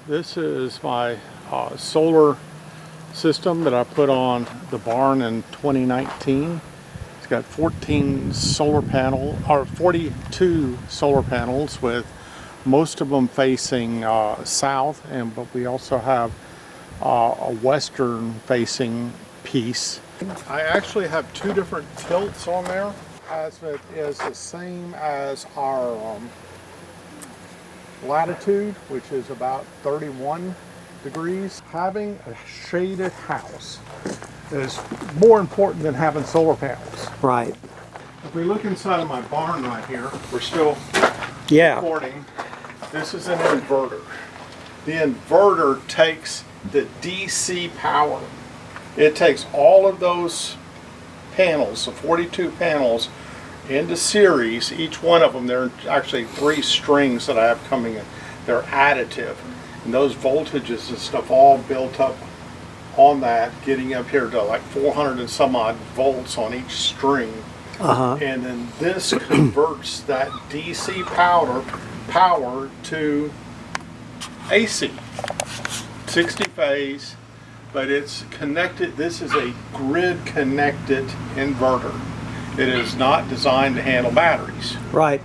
This is my solar system that I put on the barn in 2019. It's got 42 solar panels with most of them facing south, but we also have a western facing piece. I actually have two different tilts on there, as it is the same as our latitude, which is about 31 degrees. Having a shaded house is more important than having solar panels. Right. If we look inside of my barn right here, we're still recording. This is an inverter. The inverter takes the DC power. It takes all of those panels, the 42 panels, into series. Each one of them, there are actually 3 strings that I have coming in. They're additive, and those voltages and stuff all built up on that, getting up here to like 400 and some odd volts on each string. And then this converts that DC power to AC, 60 phase, but it's connected. This is a grid connected inverter. It is not designed to handle batteries. Right.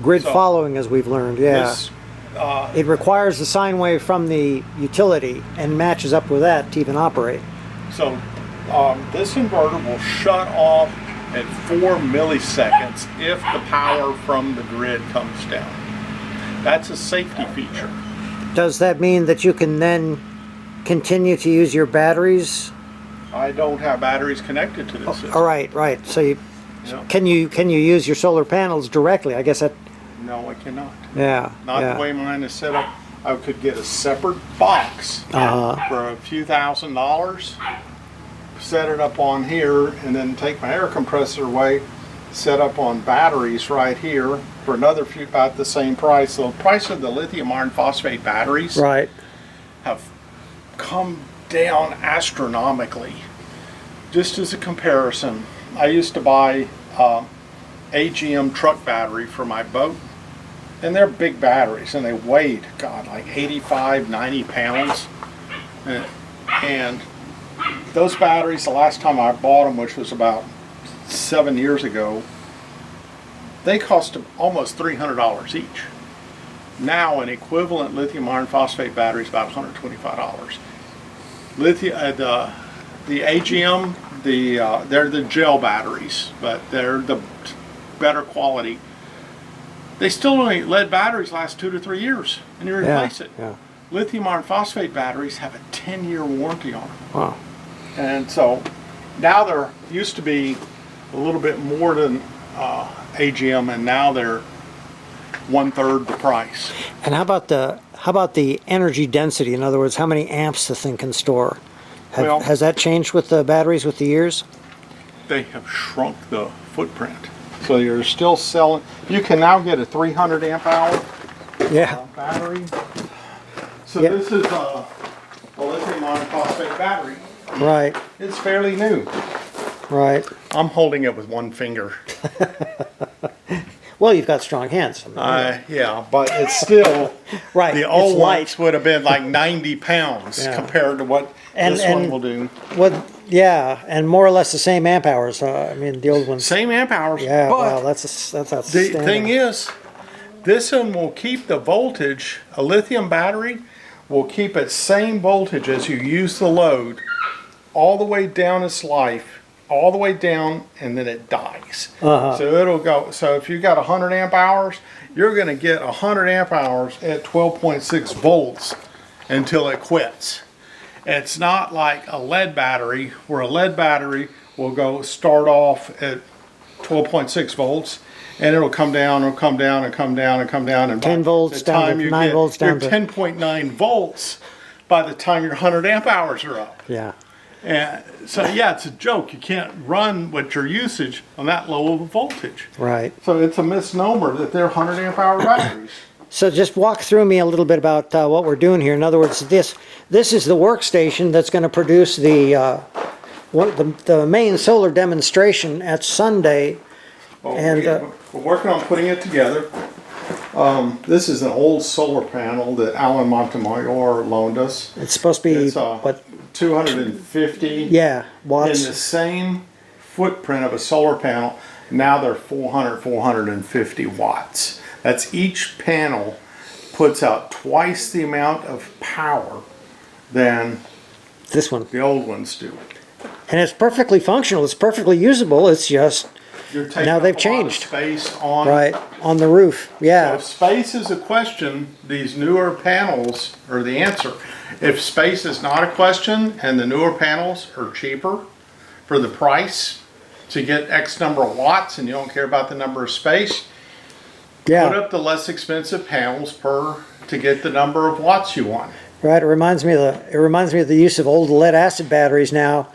Grid following, as we've learned, it requires the sine wave from the utility and matches up with that to even operate. So this inverter will shut off at 4 milliseconds if the power from the grid comes down. That's a safety feature. Does that mean that you can then continue to use your batteries? I don't have batteries connected to this system. All right, right. So can you use your solar panels directly? I guess that. No, I cannot. Yeah. Not the way mine is set up. I could get a separate box for a few $1,000s, set it up on here, and then take my air compressor away, set up on batteries right here for another few, about the same price. So the price of the lithium iron phosphate batteries have come down astronomically. Just as a comparison, I used to buy AGM truck battery for my boat, and they're big batteries, and they weighed, God, like 85, 90 pounds. And those batteries, the last time I bought them, which was about 7 years ago, they cost almost $300 each. Now an equivalent lithium iron phosphate battery is about $125. The AGM, they're the gel batteries, but they're the better quality. They still only, lead batteries last 2 to 3 years, and you replace it. Lithium iron phosphate batteries have a 10-year warranty on them. Wow. And so now there used to be a little bit more than AGM, and now they're 1/3 the price. And how about the energy density? In other words, how many amps the thing can store? Has that changed with the batteries with the years? They have shrunk the footprint. So you're still selling. You can now get a 300 amp hour battery. So this is a lithium iron phosphate battery. Right. It's fairly new. Right. I'm holding it with one finger. Well, you've got strong hands. Yeah, but it's still right. The old ones would have been like 90 pounds compared to what this one will do. And more or less the same amp hours. I mean, the old ones. Same amp hours. Yeah, but well, that's outstanding. The thing is, this one will keep the voltage. A lithium battery will keep its same voltage as you use the load all the way down its life, all the way down, and then it dies. So it'll go. So if you got 100 amp hours, you're going to get 100 amp hours at 12.6 volts until it quits. It's not like a lead battery, where a lead battery will start off at 12.6 volts, and it'll come down, and come down, and come down, and come down, and 10 volts down to 9 volts down to 10.9 volts by the time your 100 amp hours are up. Yeah. And so it's a joke. You can't run with your usage on that low of a voltage. Right. So it's a misnomer that they're 100 amp hour batteries. So just walk through me a little bit about what we're doing here. In other words, this is the workstation that's going to produce the main solar demonstration at Sunday. Well, we're working on putting it together. This is an old solar panel that Alan Montemayor loaned us. It's supposed to be, It's what, 250 yeah, in watts. the same footprint of a solar panel. Now they're 450 watts. That's each panel puts out twice the amount of power than This one. the old ones do. And it's perfectly functional. It's perfectly usable. It's just, You're taking now up they've a lot of changed. space on. right, on the roof. So Yeah. if space is a question, these newer panels are the answer. If space is not a question and the newer panels are cheaper for the price to get X number of watts and you don't care about the number of space, put Yeah. up the less expensive panels to get the number of watts you want. Right. It reminds me of the use of old lead acid batteries now.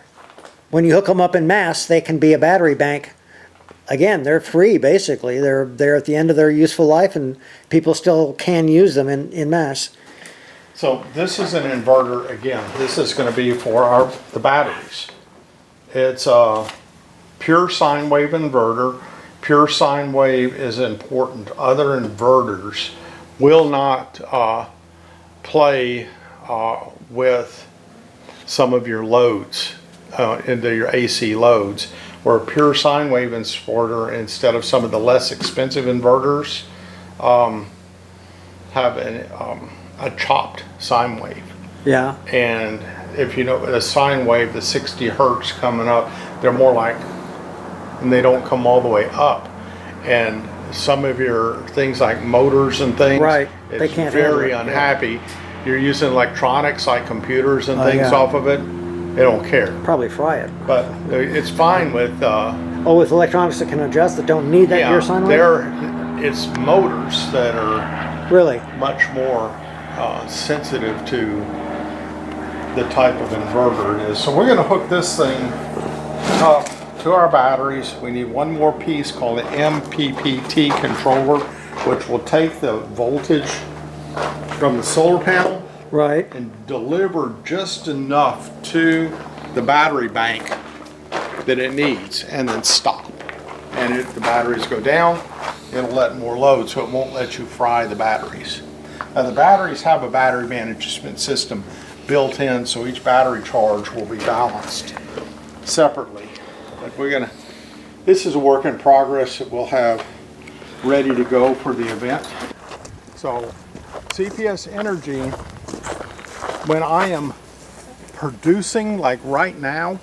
When you hook them up in mass, they can be a battery bank. Again, they're free basically. They're at the end of their useful life and people still can use them in mass. So this is an inverter again. This is going to be for the batteries. It's a pure sine wave inverter. Pure sine wave is important. Other inverters will not play with some of your loads, into your AC loads, or a pure sine wave inverter instead of some of the less expensive inverters have a chopped sine wave. Yeah. And if you know a sine wave, the 60 hertz coming up, they're more like, and they don't come all the way up. And some of your things like motors and things, Right. They it's can't very handle it, unhappy. You're using electronics like computers and Oh, things yeah. off of it, they don't care. Probably fry it. But it's fine with, Oh, with electronics that can adjust that don't need that pure sine wave? it's motors that are Really? much more sensitive to the type of inverter it is. So we're going to hook this thing up to our batteries. We need one more piece called the MPPT controller, which will take the voltage from the solar panel Right. and deliver just enough to the battery bank that it needs and then stop. And if the batteries go down, it'll let more load, so it won't let you fry the batteries. Now the batteries have a battery management system built in, so each battery charge will be balanced separately. But this is a work in progress that we'll have ready to go for the event. So CPS Energy, when I am producing, like right now,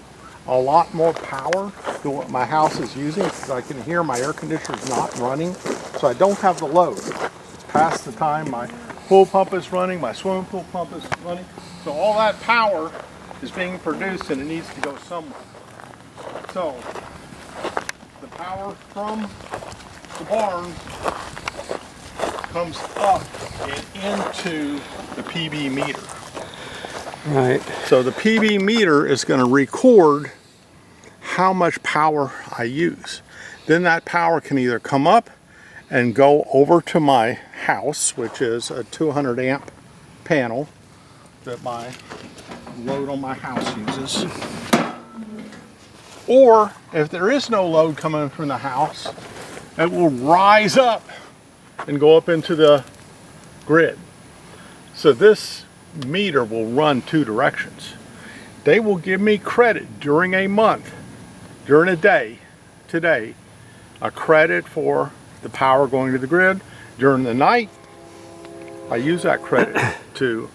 a lot more power than what my house is using, because I can hear my air conditioner is not running, so I don't have the load. It's past the time my pool pump is running, my swimming pool pump is running, so all that power is being produced and it needs to go somewhere. So the power from the barn comes up and into the PB meter. Right. So the PB meter is going to record how much power I use. Then that power can either come up and go over to my house, which is a 200 amp panel that my load on my house uses. Or if there is no load coming from the house, it will rise up and go up into the grid. So this meter will run two directions. They will give me credit during a month, during a day, today, a credit for the power going to the grid. During the night, I use that credit to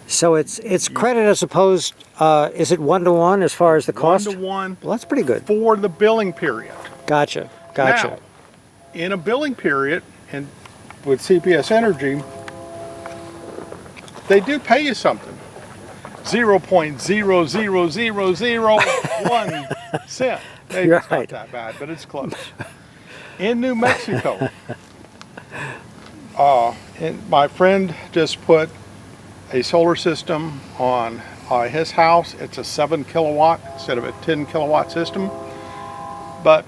So it's credit as opposed, is it 1-to-1 as far as the cost? 1-to-1 Well, that's pretty good. for the billing period. Gotcha. Now, in a billing period, and with CPS Energy, they do pay you something. 0.00001 cent. It's Right. not that bad, but it's close. In New Mexico, and my friend just put a solar system on his house. It's a 7 kilowatt instead of a 10 kilowatt system, but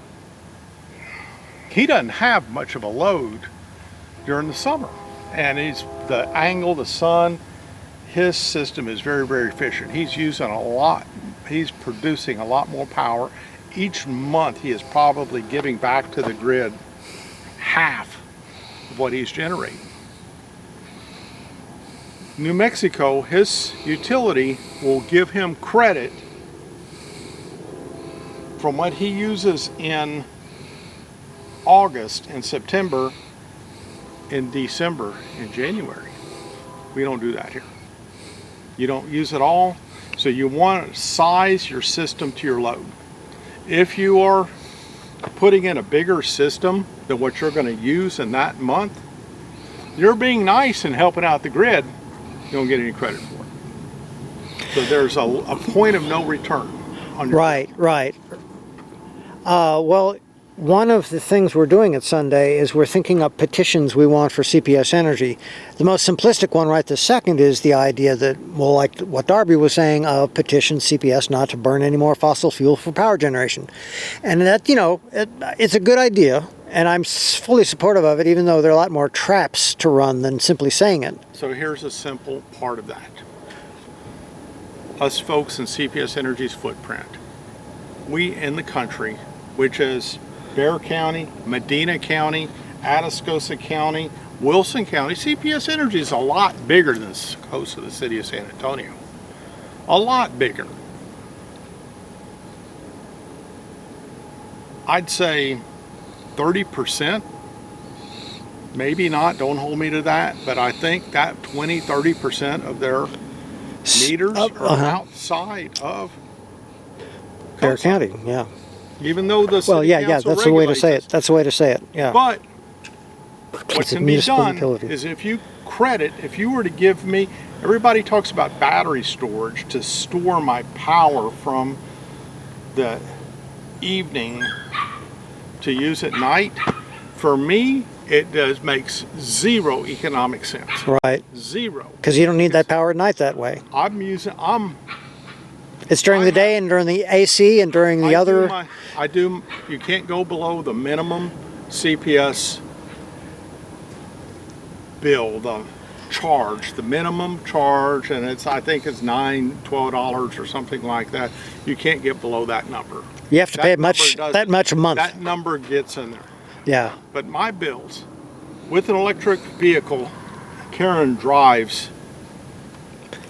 he doesn't have much of a load during the summer. And the angle, the sun, his system is very, very efficient. He's using a lot, he's producing a lot more power. Each month he is probably giving back to the grid half of what he's generating. New Mexico, his utility will give him credit from what he uses in August and September, in December and January. We don't do that here. You don't use it all, so you want to size your system to your load. If you are putting in a bigger system than what you're going to use in that month, you're being nice and helping out the grid. You don't get any credit for it. So there's a point of no return on your Right, right. Well, one of the things we're doing at Sunday is we're thinking up petitions we want for CPS Energy. The most simplistic one right this second is the idea that, well, like what Darby was saying, petition CPS not to burn any more fossil fuel for power generation. And that, you know, it's a good idea, and I'm fully supportive of it, even though there are a lot more traps to run than simply saying it. So here's a simple part of that. Us folks in CPS Energy's footprint, we in the country, which is Bexar County, Medina County, Atascosa County, Wilson County. CPS Energy is a lot bigger than the coast of the city of San Antonio. A lot bigger. I'd say 30%, maybe not, don't hold me to that, but I think that 20-30% of their meters are outside of Bexar County, yeah. Even though the city Well, yeah, council that's the way to regulates say us. it. That's the way to say it, yeah. But what It's a can be municipal done utility. is if you credit, if you were to give me, everybody talks about battery storage to store my power from the evening to use at night. For me, it makes zero economic sense. Right. Zero. Because you don't need that power at night that way. It's during the day and during the AC and during the other. You can't go below the minimum CPS bill, the minimum charge, and I think it's $12 or something like that. You can't get below that number. You have to pay that much a month. That number gets in there. Yeah. But my bills, with an electric vehicle, Karen drives.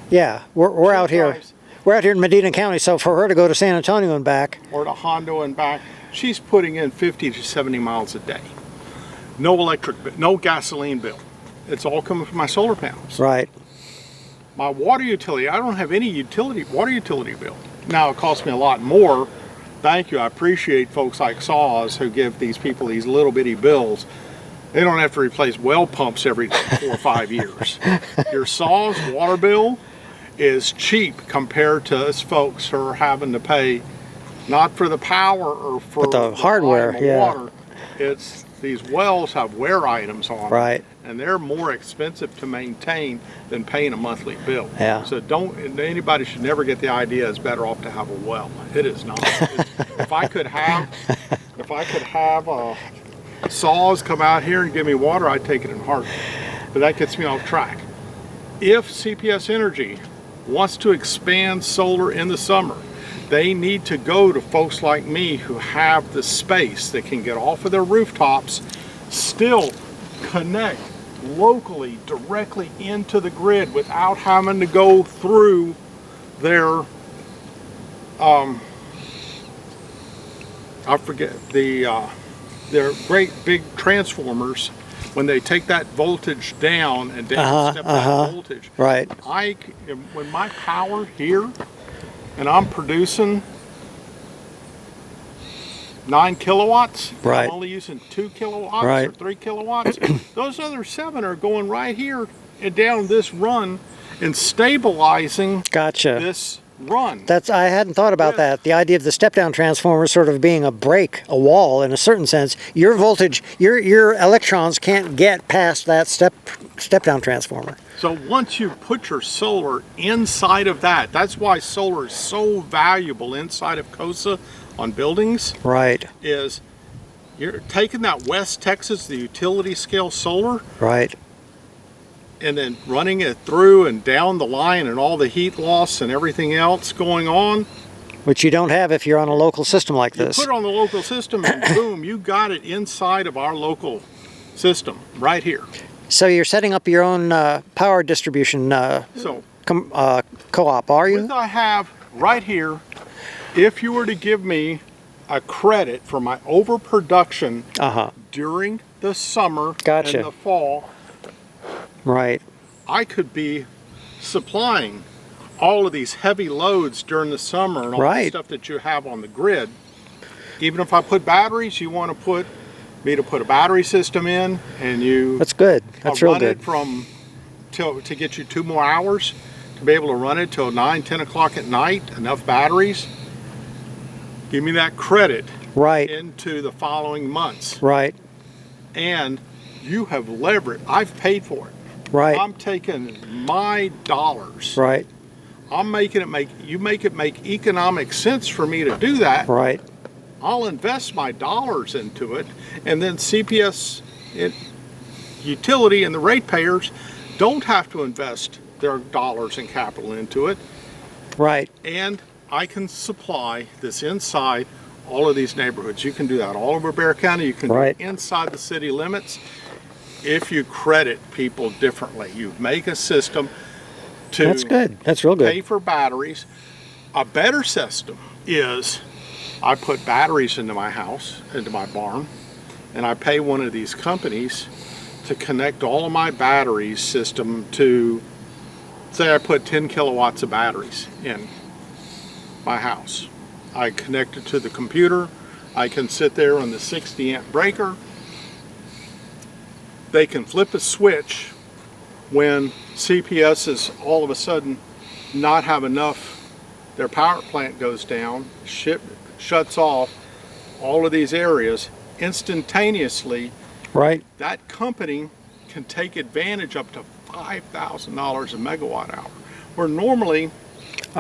Yeah, we're out here. We're out here in Medina County, so for her to go to San Antonio and back. Or to Hondo and back, she's putting in 50 to 70 miles a day. No electric, no gasoline bill. It's all coming from my solar panels. Right. My water utility, I don't have any water utility bill. Now it costs me a lot more. Thank you, I appreciate folks like Saws who give these people these little bitty bills. They don't have to replace well pumps every 4 or 5 years. Your Saws water bill is cheap compared to us folks who are having to pay not for the power or for the hardware, yeah. Water. It's these wells have wear items on them, right, and they're more expensive to maintain than paying a monthly bill. Yeah. So anybody should never get the idea it's better off to have a well. It is not. If I could have Saws come out here and give me water, I'd take it in heart. But that gets me off track. If CPS Energy wants to expand solar in the summer, they need to go to folks like me who have the space that can get off of their rooftops, still connect locally directly into the grid without having to go through their their great big transformers. When they take that voltage down and step that voltage, right. When my power here, and I'm producing 9 kilowatts, right. I'm only using 2 kilowatts or 3 kilowatts. Those other 7 are going right here and down this run and stabilizing this run. I hadn't thought about that. The idea of the step-down transformer sort of being a break, a wall in a certain sense. Your voltage, your electrons can't get past that step-down transformer. So once you put your solar inside of that, that's why solar is so valuable inside of COSA on buildings. Right. Is you're taking that West Texas, the utility scale solar. Right. And then running it through and down the line and all the heat loss and everything else going on. Which you don't have if you're on a local system like this. You put it on the local system and boom, you got it inside of our local system right here. So you're setting up your own power distribution So co-op, are you? what I have right here, if you were to give me a credit for my overproduction during the summer Gotcha. and the fall, Right. I could be supplying all of these heavy loads during the summer and all the Right. stuff that you have on the grid. Even if I put batteries, you want to put a battery system in, and you That's good. That's real run good. it to get you 2 more hours to be able to run it till 9, 10 o'clock at night, enough batteries. Give me that credit Right. into the following months. Right. And you have leverage. I've paid for it. Right. I'm taking my dollars. Right. I'm making it make economic sense for me to do that. Right. I'll invest my dollars into it, and then CPS utility and the ratepayers don't have to invest their dollars and capital into it. Right. And I can supply this inside all of these neighborhoods. You can do that all over Bear County. You can do it inside the city limits if you credit people differently. You make a system to That's good. That's real pay good. for batteries. A better system is I put batteries into my house, into my barn, and I pay one of these companies to connect all of my battery system to, say I put 10 kilowatts of batteries in my house. I connect it to the computer. I can sit there on the 60 amp breaker. They can flip a switch when CPS is all of a sudden not have enough, their power plant goes down, shuts off all of these areas instantaneously. Right. That company can take advantage up to $5,000 a megawatt hour, where normally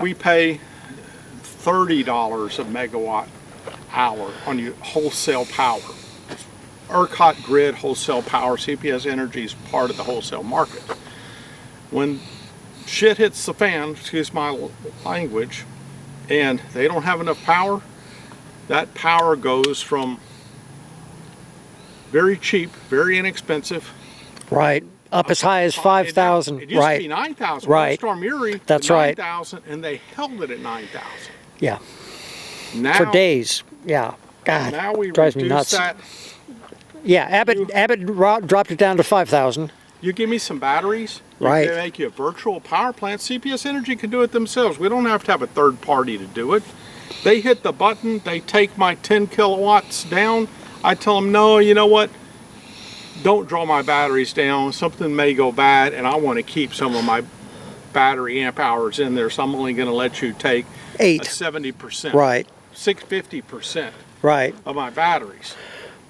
we pay $30 a megawatt hour on your wholesale power. ERCOT grid wholesale power, CPS Energy is part of the wholesale market. When shit hits the fan, excuse my language, and they don't have enough power, that power goes from very cheap, very inexpensive. Right. Up as high as 5,000. It used to be 9,000. Right. Storm Uri, That's right. 9,000, and they held it at 9,000. Yeah. Now, For days. Yeah. God. now we drives me reduce nuts. that. Yeah. Abbott dropped it down to 5,000. You give me some batteries, Right. they make you a virtual power plant. CPS Energy can do it themselves. We don't have to have a third party to do it. They hit the button, they take my 10 kilowatts down. I tell them, no, you know what? Don't draw my batteries down. Something may go bad, and I want to keep some of my battery amp hours in there, so I'm only going to let you take 8. 70%. Right. 50% Right. of my batteries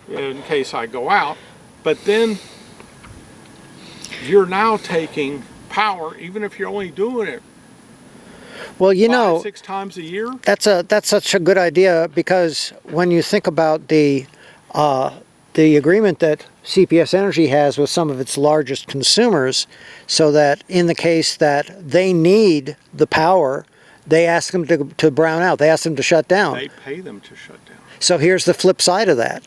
in case I go out. But then you're now taking power, even if you're only doing it Well, you 5, know, 6 times a year. that's such a good idea, because when you think about the agreement that CPS Energy has with some of its largest consumers, so that in the case that they need the power, they ask them to brown out. They ask them to shut down. They pay them to shut down. So here's the flip side of that.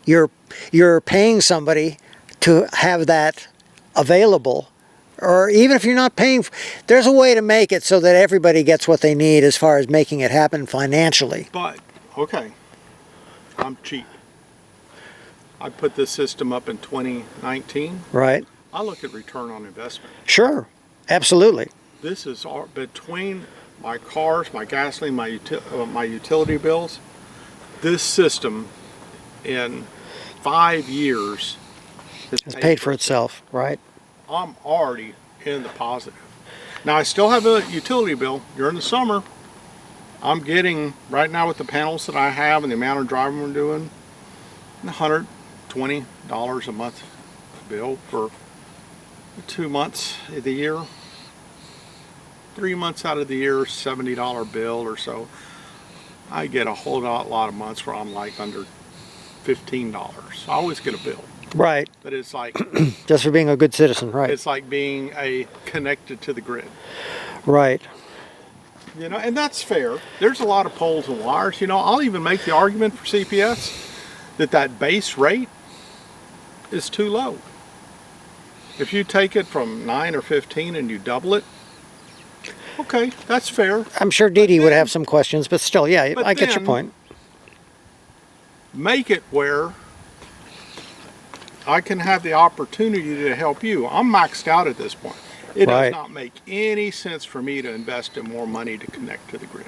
You're paying somebody to have that available, or even if you're not paying, there's a way to make it so that everybody gets what they need as far as making it happen financially. But, okay, I'm cheap. I put this system up in 2019. Right? I look at return on investment. Sure. Absolutely. This is all, between my cars, my gasoline, my utility bills. This system in 5 years has It's paid for itself, right? I'm already in the positive. Now I still have a utility bill during the summer. I'm getting, right now with the panels that I have and the amount of driving we're doing, $120 a month bill for 2 months of the year. 3 months out of the year, $70 bill or so. I get a whole lot of months where I'm like under $15. I always get a bill. Right. But it's like Just for being a good citizen, right? it's like being connected to the grid. Right. You know, and that's fair. There's a lot of poles and wires. You know, I'll even make the argument for CPS that base rate is too low. If you take it from 9 or 15 and you double it, okay, that's fair. I'm sure Dee Dee would have some questions, but still, yeah, But I get your then- point. Make it where I can have the opportunity to help you. I'm maxed out at this point. It Right. does not make any sense for me to invest in more money to connect to the grid.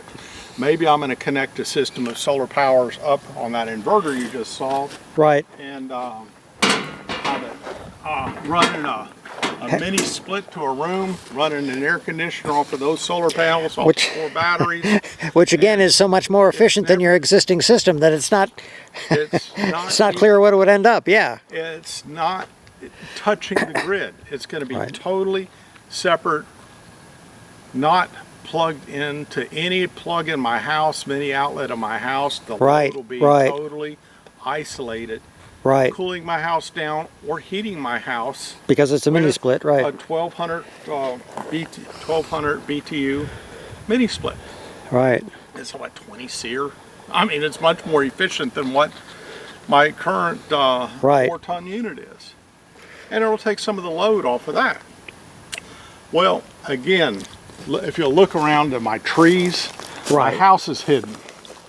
Maybe I'm going to connect a system of solar powers up on that inverter you just saw, Right. and have it running a mini split to a room, running an air conditioner off of those solar panels, off Which- 4 batteries. Which again is so much more efficient than your existing system that it's not it's not clear what it would end up. Yeah. It's not touching the grid. It's going to be Right. totally separate, not plugged into any plug in my house, mini outlet of my house. The Right, load will be right. totally isolated, Right. cooling my house down or heating my house. Because it's a mini with split, A right. 1200 BTU mini split. Right. It's what, 20 SEER? I mean, it's much more efficient than what my current Right. 4-ton unit is. And it'll take some of the load off of that. Well, again, if you look around at my trees, Right. my house is hidden.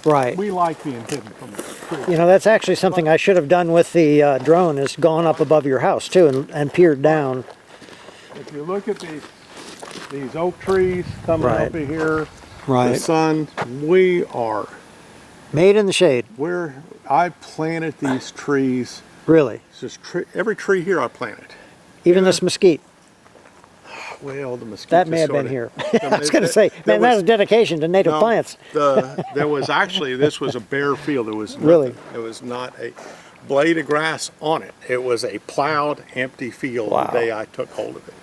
Right. We like being hidden from the trees. You know, that's actually something I should have done with the drone, is gone up above your house too and peered down. If you look at these oak trees coming Right. up here, the Right. sun, we are Made in the shade. I planted these trees. Really. It's just every tree here I planted. Even this mesquite. Well, the mosquito. That may have been here. I was going to say, there man, that's was- a dedication to native No, plants. There was actually, this was a bare field. It was Really? nothing. It was not a blade of grass on it. It was a plowed, empty field Wow. the day I took hold of it.